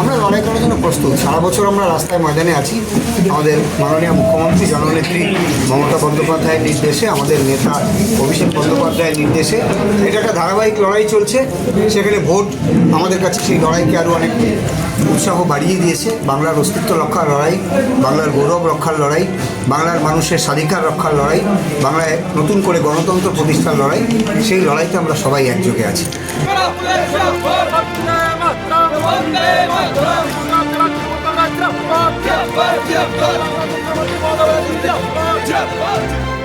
আমরা লড়াই করার জন্য প্রস্তুত। সারা বছর আমরা রাস্তায় ময়দানে আছি। আমাদের মাননীয় মুখ্যমন্ত্রী জননেত্রী মমতা বন্দ্যোপাধ্যায়ের নির্দেশে, আমাদের নেতা অভিষেক বন্দ্যোপাধ্যায়ের নির্দেশে এটা একটা ধারাবাহিক লড়াই চলছে। সেখানে ভোট আমাদের কাছে সেই লড়াইকে আরও অনেক উৎসাহ বাড়িয়ে দিয়েছে। বাংলার অস্তিত্ব রক্ষার লড়াই, বাংলার গৌরব রক্ষার লড়াই, বাংলার মানুষের স্বাধিকার রক্ষার লড়াই, বাংলায় নতুন করে গণতন্ত্র প্রতিষ্ঠার লড়াই। সেই লড়াইতে আমরা সবাই একযোগে আছি। Jump!